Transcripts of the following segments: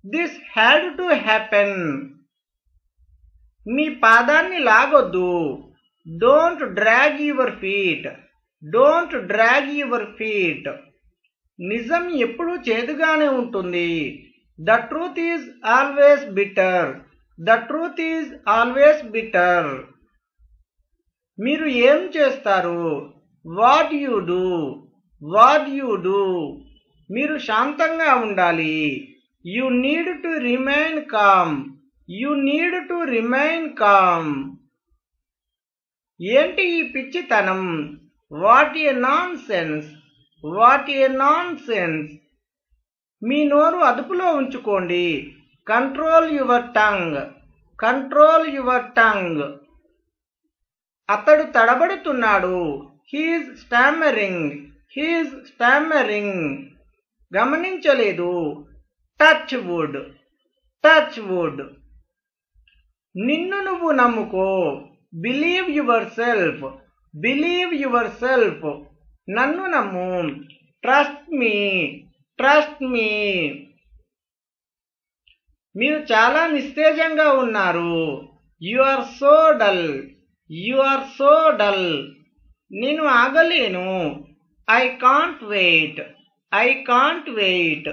This had to happen. మీ పాదాన్ని లాగొద్దు. Don't drag your feet. Don't drag your feet. నిజం ఎప్పుడూ చేదుగానే ఉంటుంది. The truth is always bitter. The truth is always bitter. మీరు ఏం చేస్తారు? What you do. What you do. మీరు శాంతంగా ఉండాలి. You need to remain calm. You need to remain calm. ఏంటి ఈ పిచ్చితనం? What a nonsense. What a nonsense. మీ నోరు అదుపులో ఉంచుకోండి. Control your tongue. Control your tongue. అతడు తడబడుతున్నాడు. He's stammering. He's stammering. గమనించలేదు. Touch wood. Touch wood. నిన్ను నువ్వు నమ్ముకో. Believe yourself. Believe yourself. నన్ను నమ్ము. Trust me. Trust me. మీరు చాలా నిస్తేజంగా ఉన్నారు. You are so dull. You are so dull. నేను ఆగలేను. I can't wait. I can't wait.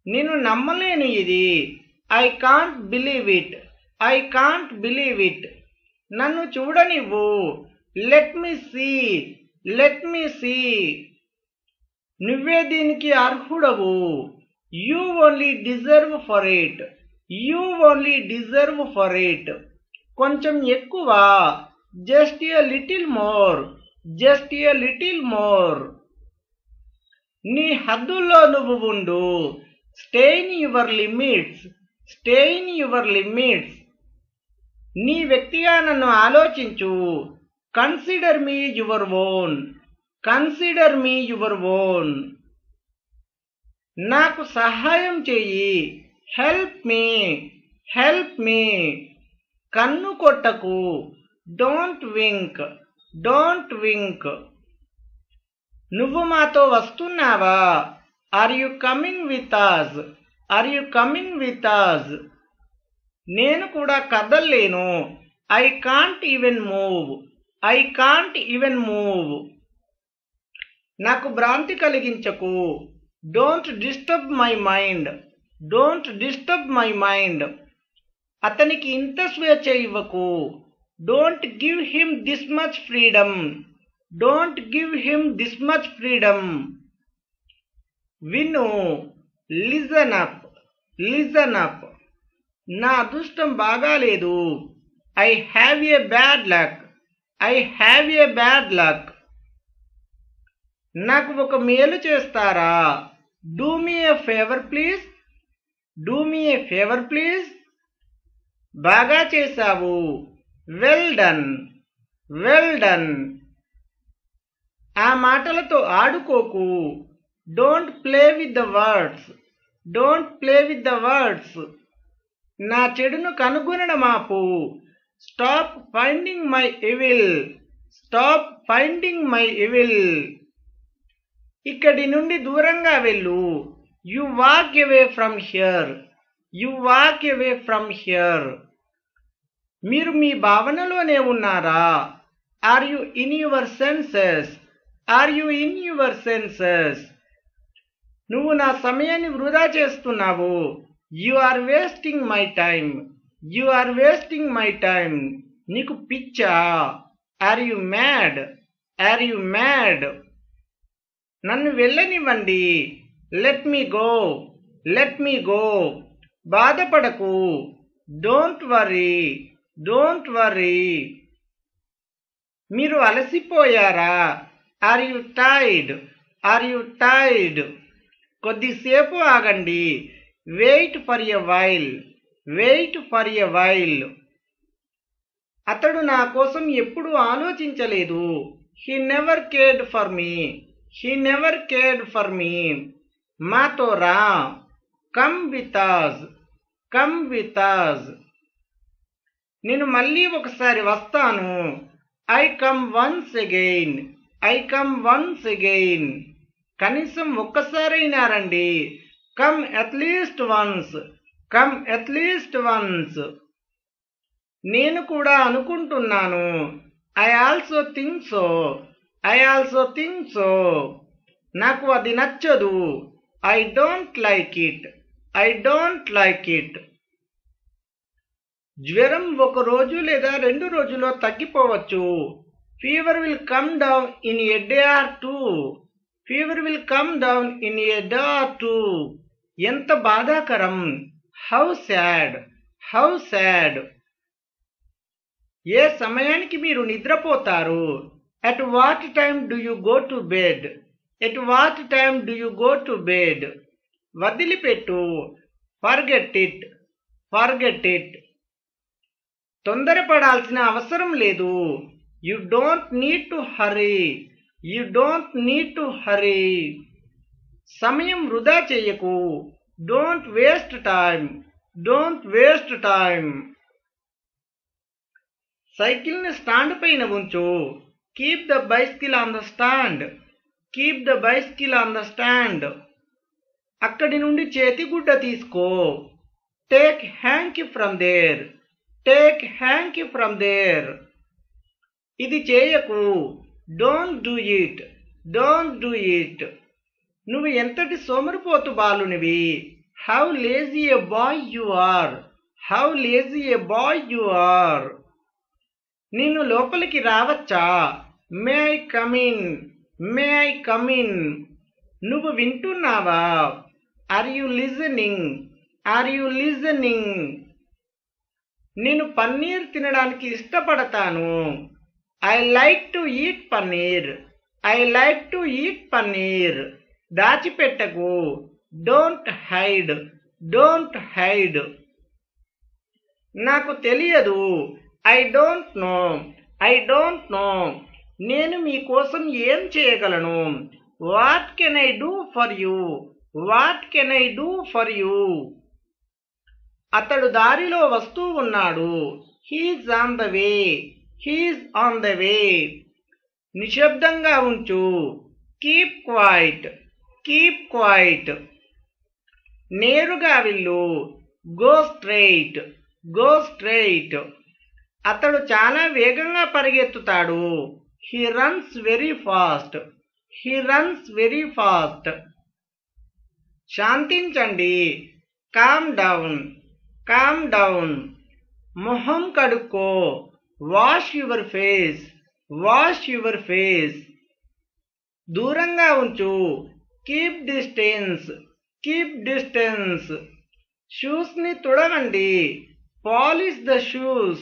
నేను నమ్మలేను ఇది. I can't believe it. I can't believe it. నన్ను చూడనివ్వు. Let me see. Let me see. నువ్వే దీనికి అర్హుడవు. You only deserve for it. You only deserve for it. కొంచెం ఎక్కువ. Just a little more. Just a little more. నీ హద్దుల్లో నువ్వు ఉండు. Stay in your limits. Stay in your limits. నీ వ్యక్తిగా నన్ను ఆలోచించు. Consider me your own. Consider me your own. నాకు సహాయం చెయ్యి. Help me. Help me. కన్ను కొట్టకు. Don't wink. Don't wink. నువ్వు మాతో వస్తున్నావా? Are you coming with us? Are you coming with us? నేను కూడా కదల్లేను. I can't even move. I can't even move. నాకు భ్రాంతి కలిగించకు. Don't disturb my mind. Don't disturb my mind. అతనికి ఇంత స్వేచ్ఛ ఇవ్వకు. Don't give him this much freedom. Don't give him this much freedom. విను. Listen up. Listen up. నా అదృష్టం బాగాలేదు. I have a bad luck. I have a bad luck. నాకు ఒక మేలు చేస్తారా? Do me a favour please. Do me a favour please. బాగా చేశావు. Well done. Well done. ఆ మాటలతో ఆడుకోకు. Don't play with the words. Don't play with the words. నా చెడును కనుగొనడం ఆపు. Stop finding my evil. Stop finding my evil. ఇక్కడి నుండి దూరంగా వెళ్ళు. You walk away from here. You walk away from here. మీరు మీ భావనలోనే ఉన్నారా? Are you in your senses? Are you in your senses? నువ్వు నా సమయాన్ని వృధా చేస్తున్నావు. You are wasting my time. You are wasting my time. నీకు పిచ్చా? Are you mad? Are you mad? నన్ను వెళ్ళనివ్వండి. Let me go. Let me go. బాధపడకు. Don't worry. Don't worry. మీరు అలసిపోయారా? Are you tired? Are you tired? కొద్దిసేపు ఆగండి. Wait for a while. Wait for a while. అతడు నా కోసం ఎప్పుడూ ఆలోచించలేదు. He never cared for me. He never cared for me. మాతో రా. Come with us. Come with us. నేను మళ్ళీ ఒకసారి వస్తాను. I come once again. I come once again. కనీసం ఒక్కసారైనా రండి. Come at least once. Come at least once. నేను కూడా అనుకుంటున్నాను. I also think so. I also think so. నాకు అది నచ్చదు. I don't like it. I don't like it. జ్వరం ఒక రోజు లేదా 2 రోజుల్లో తగ్గిపోవచ్చు. Fever will come down in a day or two. Fever will come down in a day or two. ఎంత బాధాకరం. How sad. How sad. ఏ సమయానికి మీరు నిద్రపోతారు? At what time do you go to bed? At what time do you go to bed? వదిలిపెట్టు. Forget it. Forget it. తొందరపడాల్సిన అవసరం లేదు. You don't need to hurry. You don't need to hurry. సమయం వృధా చేయకు. Don't waste time. Don't waste time. సైకిల్ని stand పైన ఉంచు. Keep the bicycle on the stand. Keep the bicycle on the stand. అక్కడి నుండి చేతిగుడ్డ తీసుకో. Take hanky from there. Take hanky from there. ఇది చేయకు. Don't do it. Don't do it. నువ్వు ఎంతటి సోమరిపోతు బాలునివి. How lazy a boy you are. How lazy a boy you are. నిన్ను లోపలికి రావచ్చా? May I come in? May I come in? నువ్వు వింటున్నావా? Are you listening? Are you listening? నేను పన్నీర్ తినడానికి ఇష్టపడతాను. I like to eat paneer. I like to eat paneer. దాచిపెట్టకు. Don't hide. Don't hide. నాకు తెలియదు. I don't know. I don't know. నేను మీకోసం ఏం చేయగలను? What can I do for you? What can I do for you? అతడు దారిలో వస్తూ ఉన్నాడు. He is on the way. He is on the way. నిశ్శబ్దంగా ఉంచు. Keep quiet. Keep quiet. నేరుగా వెళ్ళు. Go straight. Go straight. అతడు చాలా వేగంగా పరిగెత్తుతాడు. He runs very fast. He runs very fast. శాంతించండి. Calm down. Calm down. మొహం కడుక్కో. Wash your face. Wash your face. దూరంగా ఉంచు. Keep distance. Keep distance. Shoes ని తుడవండి. Polish the shoes.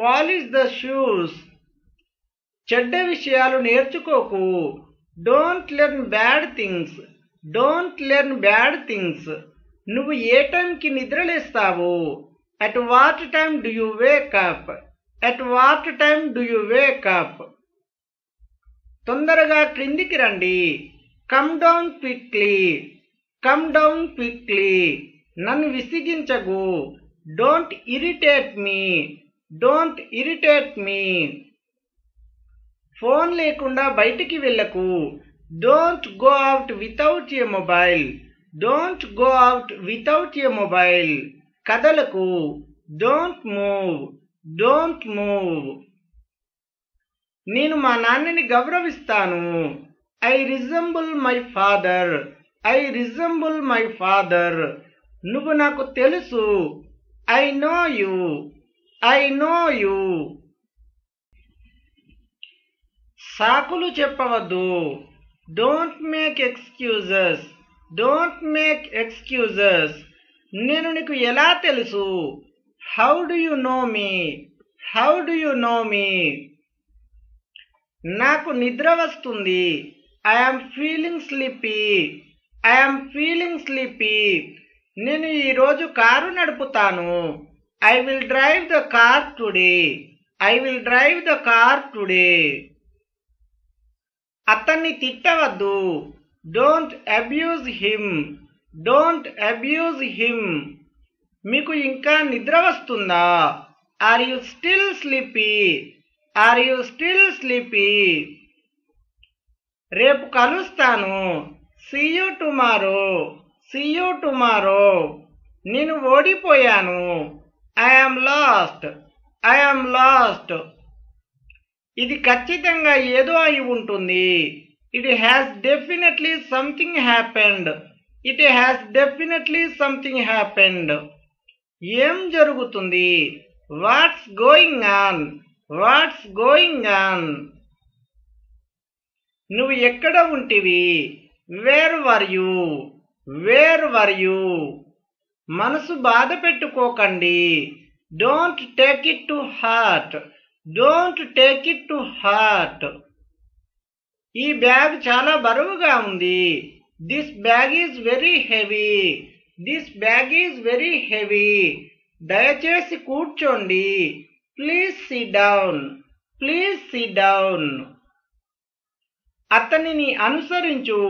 Polish the shoes. చెడ్డ విషయాలు నేర్చుకోకు. Don't learn bad things. Don't learn bad things. నువ్వు ఏ టైంకి నిద్రలేస్తావు? At what time do you wake up? At what time do you wake up? తొందరగా క్రిందికి రండి. Come down quickly. Come down quickly. నన్ను విసిగించకు. Don't irritate me. Don't irritate me. Phone లేకుండా బయటికి వెళ్ళకు. Don't go out without a mobile. Don't go out without a mobile. కదలకు. Don't move. Don't move. నేను మా నాన్నని గౌరవిస్తాను. I resemble my father. I resemble my father. నువ్వు నాకు తెలుసు. I know you. I know you. సాకులు చెప్పవద్దు. Don't make excuses. Don't make excuses. నేను నీకు ఎలా తెలుసు? How do you know me? How do you know me? నాకు నిద్ర వస్తుంది. I am feeling sleepy. I am feeling sleepy. నేను ఈరోజు car నడుపుతాను. I will drive the car today. I will drive the car today. అతన్ని తిట్టవద్దు. Don't abuse him. Don't abuse him. మీకు ఇంకా నిద్ర వస్తుందా? Are you still sleepy? Are you still sleepy? రేపు కలుస్తాను. See you tomorrow. See you tomorrow. నేను ఓడిపోయాను. I am lost. I am lost. ఇది ఖచ్చితంగా ఏదో అయి ఉంటుంది. It has definitely something happened. It has definitely something happened. ఏం జరుగుతుంది? What's going on? What's going on? నువ్వు ఎక్కడ ఉంటివి? Where were you? Where were you? మనసు బాధ పెట్టుకోకండి. Don't take it to heart. Don't take it to heart. ఈ bag చాలా బరువుగా ఉంది. This bag is very heavy. This bag is very heavy. దయచేసి కూర్చోండి. Please sit down. Please sit down. అతనిని అనుసరించు.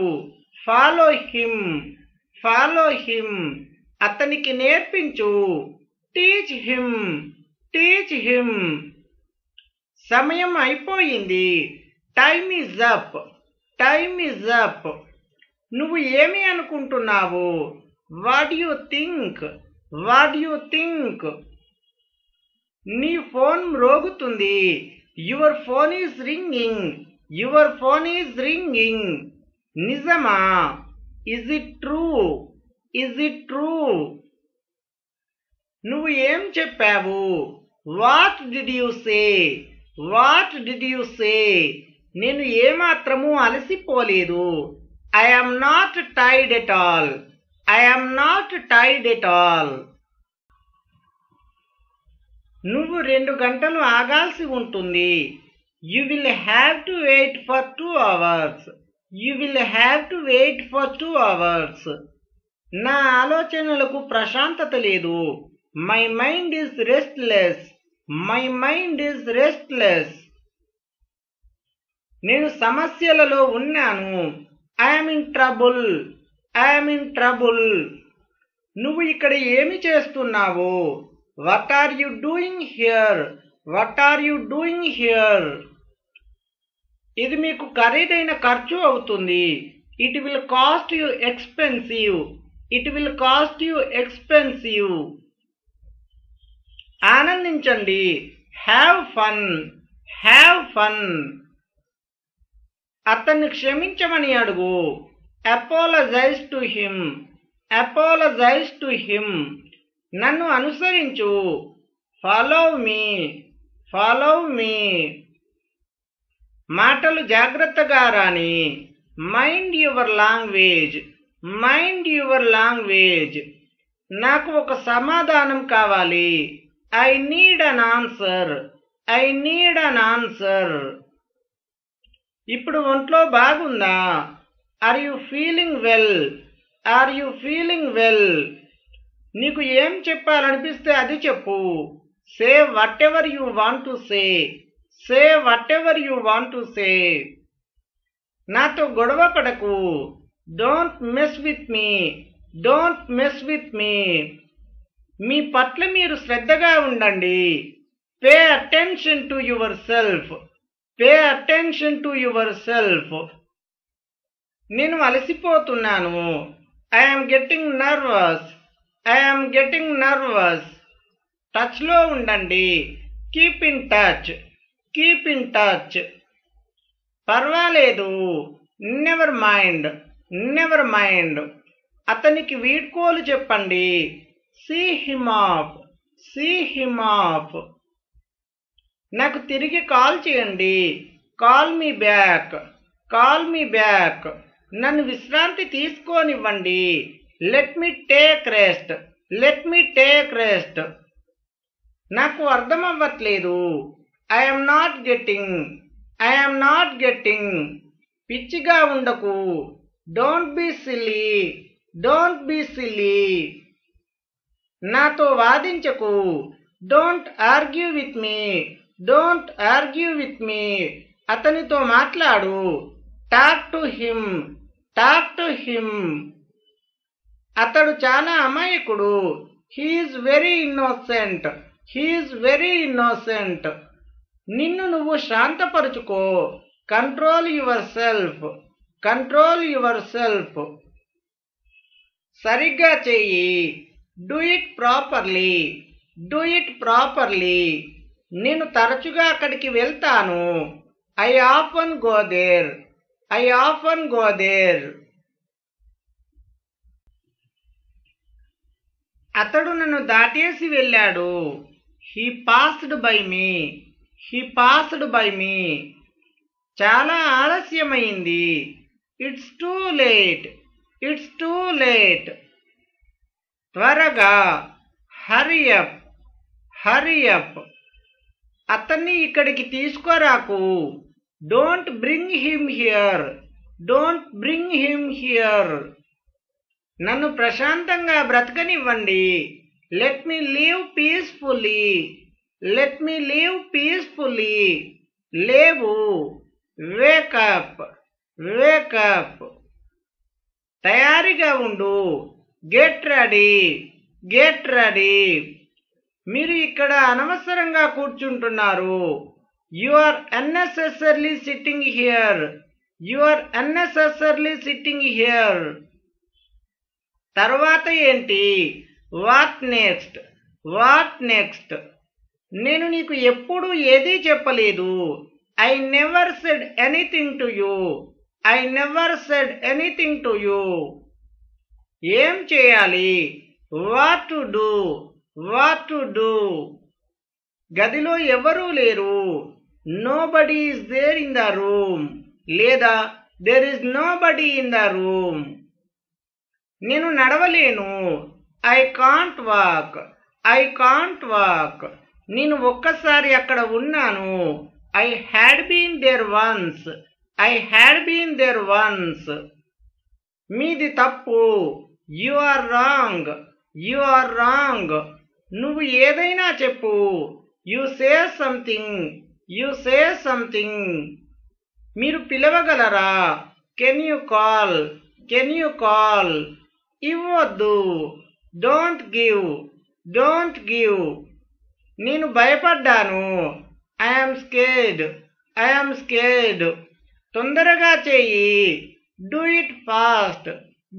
Follow him. Follow him. అతనికి నేర్పించు. Teach him. Teach him. సమయం అయిపోయింది. Time is up. Time is up. నువ్వు ఏమి అనుకుంటున్నావు? What you think? What you think? నీ ఫోన్ మ్రోగుతుంది. Your phone is ringing. Your phone is ringing. నిజమా? Is it true? Is it true? నువ్వు ఏం చెప్పావు? What did you say? What did you సే? నేను ఏమాత్రము అలసిపోలేదు. I am not tired at all. I am not tired at all. నువ్వు 2 గంటలు ఆగాల్సి ఉంటుంది. You will have to wait for 2 hours. You will have to wait for 2 hours. నా ఆలోచనలకు ప్రశాంతత లేదు. My mind is restless. My mind is restless. నేను సమస్యలలో ఉన్నాను. I'm in trouble. I'm in trouble. నువ్వు ఇక్కడ ఏమి చేస్తున్నావు? What are you doing here? What are you doing here? ఇది మీకు ఖరీదైన ఖర్చు అవుతుంది. It will cost you expensive. It will cost you expensive. ఆనందించండి. Have fun. Have fun. అతన్ని క్షమించమని అడుగు. Apologise to him. Apologise to him. నన్ను అనుసరించు. Follow me. Follow me. మాటలు జాగ్రత్తగా రాని. Mind your language. Mind your language. నాకు ఒక సమాధానం కావాలి. I need an answer. I need an answer. ఇప్పుడు ఒంట్లో బాగుందా? Are you feeling well? Are you feeling well? నీకు ఏం చెప్పాలనిపిస్తే అది చెప్పు. Say whatever you want to say. Say whatever you want to say. నాతో గొడవ పడకు. Don't mess with me. Don't mess with me. మీ పట్ల మీరు శ్రద్ధగా ఉండండి. Pay attention to yourself. Pay attention to yourself. నేను అలసిపోతున్నాను. I am getting nervous. I am getting nervous. టచ్లో ఉండండి. Keep in touch. Keep in touch. పర్వాలేదు. Never mind. Never mind. అతనికి వీడ్కోలు చెప్పండి. See him off. See him off. నాకు తిరిగి కాల్ చేయండి. Call me back. Call me back. నన్ను విశ్రాంతి తీసుకోనివ్వండి. Let me take rest. Let me take rest. నాకు అర్థం అవ్వట్లేదు. I am not getting. I am not getting. పిచ్చిగా ఉండకు. Don't be silly. Don't be silly. నాతో వాదించకు. Don't argue with me. Don't argue with me. అతనితో మాట్లాడు. Talk to him. Talk to him. అతడు చాలా అమాయకుడు. He's very innocent. He's very innocent. నిన్ను నువ్వు శాంతపరుచుకో. Control yourself. Control yourself. సరిగ్గా చెయ్యి. Do it properly. Do it properly. నేను తరచుగా అక్కడికి వెళ్తాను. I often go there. I often go there. అతడు నన్ను దాటేసి వెళ్ళాడు. He passed by me. He passed by me. చాలా ఆలస్యమైంది. It's too late. It's too late. త్వరగా. Hurry up. Hurry up. అతన్ని ఇక్కడికి తీసుకురాకు. Don't bring him here. Don't bring him here. నన్ను ప్రశాంతంగా బ్రతకనివ్వండి. Let me leave peacefully. Let me leave peacefully. లేవు. Wake up. Wake up. తయారీగా ఉండు. Get ready. Get ready. మీరు ఇక్కడ అనవసరంగా కూర్చుంటున్నారు. You are unnecessarily sitting here. You are unnecessarily sitting here. తర్వాత ఏంటి? What next? What next? నేను నీకు ఎప్పుడూ ఏదీ చెప్పలేదు. I never said anything to you. I never said anything to you. ఏం చేయాలి? What to do. What to do. గదిలో ఎవరూ లేరు. Nobody is there in the room. లేదా there is nobody in the room. నేను నడవలేను. I can't walk. I can't walk. నేను ఒక్కసారి అక్కడ ఉన్నాను. I had been there once. I had been there once. మీది తప్పు. You are wrong. You are wrong. నువ్వు ఏదైనా చెప్పు. You say something. You say something. మీరు పిలవగలరా? Can you call. Can you call. ఇవ్వొద్దు. Don't give. Don't give. నేను భయపడ్డాను. I'm scared. I'm scared. తొందరగా చెయ్యి. Do it fast.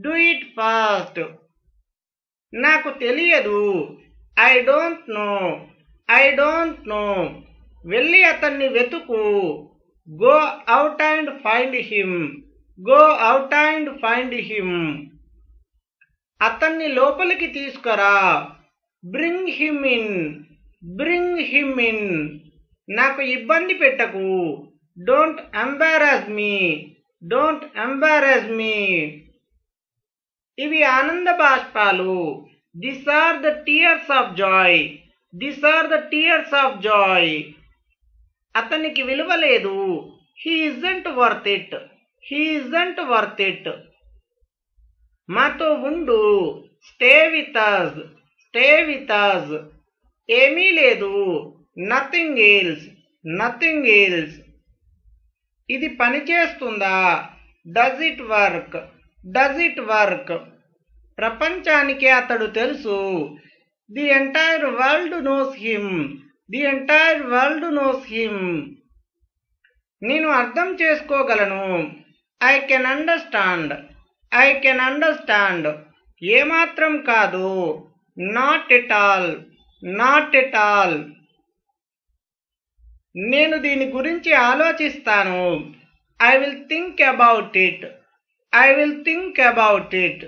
Do it fast. నాకు తెలియదు. I don't know. I don't know. వెళ్ళి అతన్ని వెతుకు. Go out and find him. Go out and find him. అతన్ని లోపలికి తీసుకురా. Bring him in. Bring him in. నాకు ఇబ్బంది పెట్టకు. Don't embarrass me. Don't embarrass me. ఇవి ఆనంద బాష్పాలు. This are the tears of joy. This are the tears of joy. అతనికి విలువ లేదు. He isn't worth it. He isn't worth it. మాతో ఉండు. Stay with us. Stay with us. ఏమీ లేదు. Nothing else. Nothing else. ఇది పనిచేస్తుందా? Does it work. Does it work. ప్రపంచానికి అతడు తెలుసు. The entire world knows him. The entire world knows him. నేను అర్థం చేసుకోగలను. I can understand. I can understand. ఏమాత్రం కాదు. Not at all. Not at all. నేను దీని గురించి ఆలోచిస్తాను. I will think about it. I will think about it.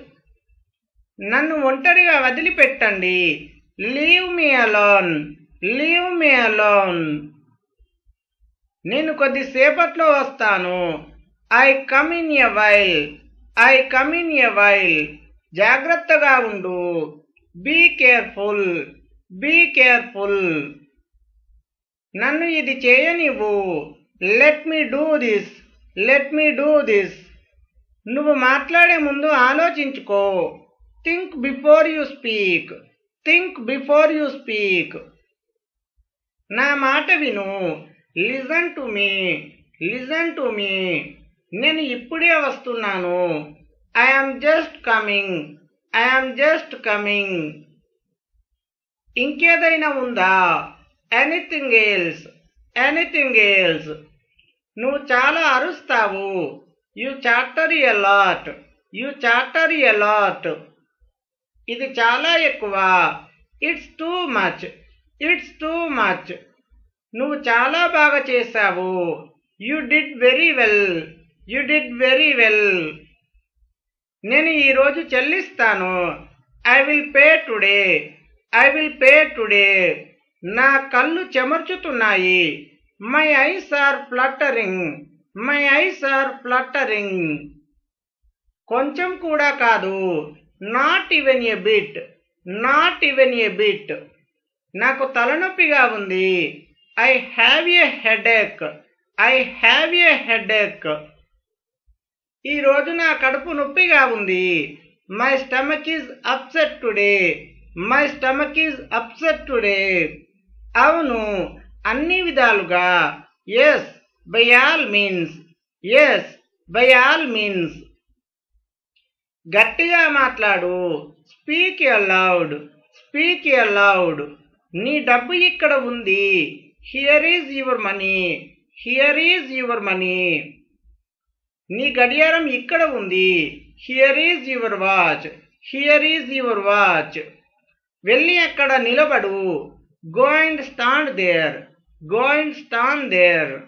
నన్ను ఒంటరిగా వదిలిపెట్టండి. Leave me alone. Leave me alone. నేను కొద్దిసేపట్లో వస్తాను. I come in a while. I come in a while. జాగ్రత్తగా ఉండు. Be careful. Be careful. నన్ను ఇది చేయనివ్వు. Let me do this. Let me do this. నువ్వు మాట్లాడే ముందు ఆలోచించుకో. Think before you speak. Think before you speak. నా మాట విను. Listen to me. Listen to me. నేను ఇప్పుడే వస్తున్నాను. I am just coming. I am just coming. ఇంకేదైనా ఉందా? Anything else. Anything else. నువ్వు చాలా అరుస్తావు. You chatter a lot. You chatter a lot. ఇది చాలా ఎక్కువ. It's too much. It's too much. నువ్వు చాలా బాగా చేశావు. You did very well. You did very well. నేను ఈరోజు చెల్లిస్తాను. I will pay today. I will pay today. నా కళ్ళు చెమర్చుతున్నాయి. My eyes are fluttering. My eyes are fluttering. కొంచెం కూడా కాదు. Not even a bit. Not even a bit. నాకు తలనొప్పిగా ఉంది. I have a headache. I have a headache. ఈరోజు నా కడుపు నొప్పిగా ఉంది. My stomach is upset today. My stomach is upset today. అవును, అన్ని విధాలుగా. Yes, by all means. Yes, by all means. గట్టిగా మాట్లాడు. Speak aloud. Speak aloud. నీ డబ్బు ఇక్కడ ఉంది. Here is your money. Here is your money. నీ గడియారం ఇక్కడ ఉంది. Here is your watch. Here is your watch. వెళ్ళి అక్కడ నిలబడు. Go and stand there. Go and stand there.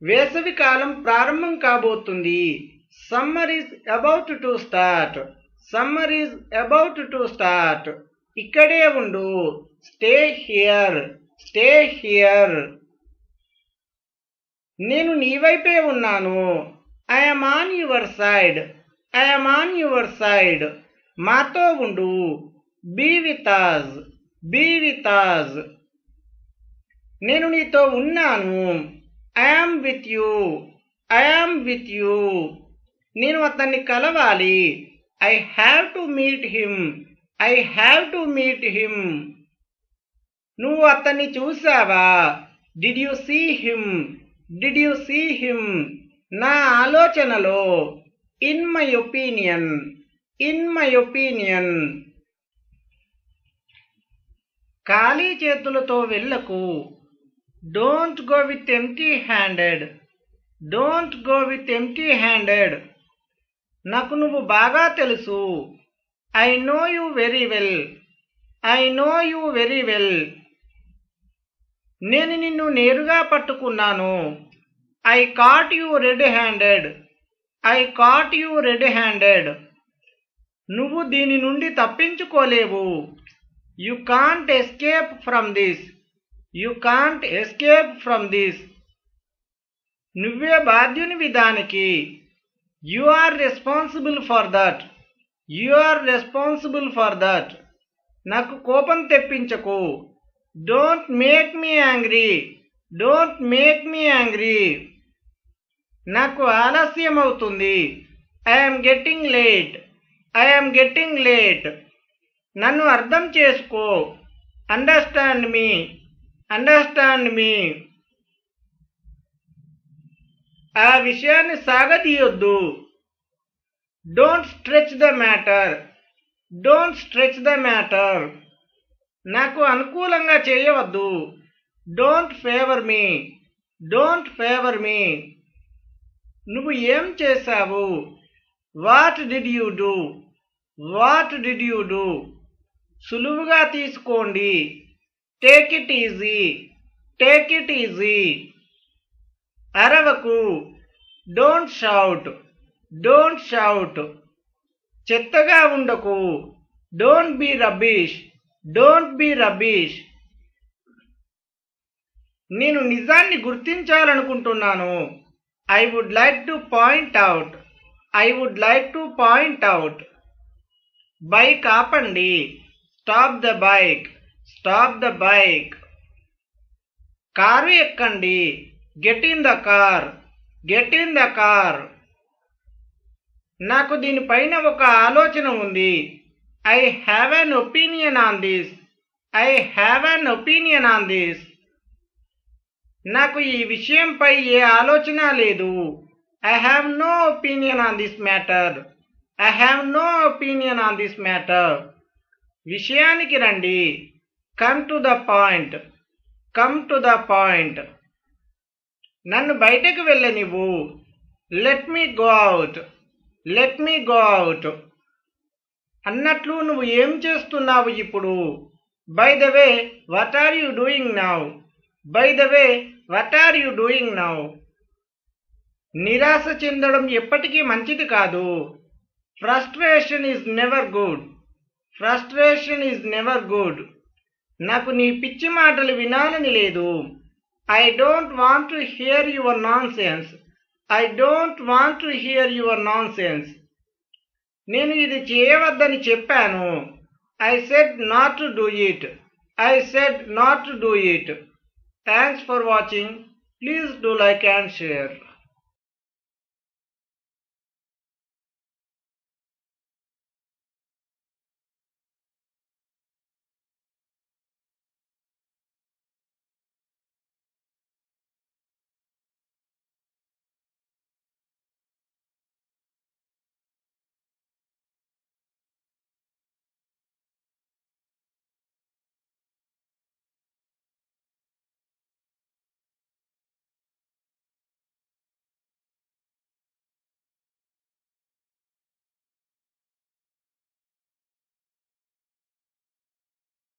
వేసవి కాలం ప్రారంభం కాబోతుంది. Summer is about to start. Summer is about to start. ఇక్కడే ఉండు. Stay here. Stay here. నేను నీ వైపే ఉన్నాను. I'm on your side. I'm on your side. మాతో ఉండు. Be with us. Be with us. నేను నీతో ఉన్నాను. I'm with you. I'm with you. నేను అతన్ని కలవాలి. I have to meet him. I have to meet him. నువ్వు అతన్ని చూసావా? Did you see him? Did you see him? నా ఆలోచనలో. In my opinion. In my opinion. ఖాళీ చేతులతో వెళ్ళకు. Don't go with empty handed. Don't go with empty handed. నాకు నువ్వు బాగా తెలుసు. I know you very well. I know you very well. నేను నిన్ను నేరుగా పట్టుకున్నాను. I caught you red handed. I caught you red handed. నువ్వు దీని నుండి తప్పించుకోలేవు. You can't escape from this. You can't escape from this. నువ్వే బాధ్యునివి దానికి. You are responsible for that. You are responsible for that. నాకు కోపం తెప్పించకు. Don't make me angry. Don't make me angry. నాకు ఆలస్యం అవుతుంది. I'm getting late. I'm getting late. నన్ను అర్థం చేసుకో. Understand me. Understand me. ఆ విషయాన్ని సాగదీయొద్దు. Don't stretch the matter. Don't stretch the matter. నాకు అనుకూలంగా చేయవద్దు. Don't favour me. Don't favour me. నువ్వు ఏం చేశావు? What did you do? What did you do? సులువుగా తీసుకోండి. Take it easy. Take it easy. అరవకు. Don't shout. Don't shout. చెత్తగా ఉండకు. Don't be rubbish. Don't be rubbish. నేను నిజాన్ని గుర్తించాలనుకుంటున్నాను. I would like to point out. I would like to point out. Bike ఆపండి. Stop the bike. Stop the bike. Car ఎక్కండి. Get in the car. Get in the car. నాకు దీనిపైన ఒక ఆలోచన ఉంది. I have an opinion on this. I have an opinion on this. నాకు ఈ విషయంపై ఏ ఆలోచన లేదు. I have no opinion on this matter. I have no opinion on this matter. విషయానికి రండి. Come to the point. Come to the point. నన్ను బయటకు వెళ్ళనివ్వు. Let me go out. Let me go out. అన్నట్లు నువ్వు ఏం చేస్తున్నావు ఇప్పుడు? By the way what are you doing now? By the way what are you doing now? నిరాశ చెందడం ఎప్పటికీ మంచిది కాదు. Frustration is never good. Frustration is never good. నాకు నీ పిచ్చి మాటలు వినాలని లేదు. I don't want to hear your non sense. I don't want to hear your non sense. నేను ఇది చేయవద్దని చెప్పాను. I said not to do it. I said not to do it. Thanks for watching. Please do like and share.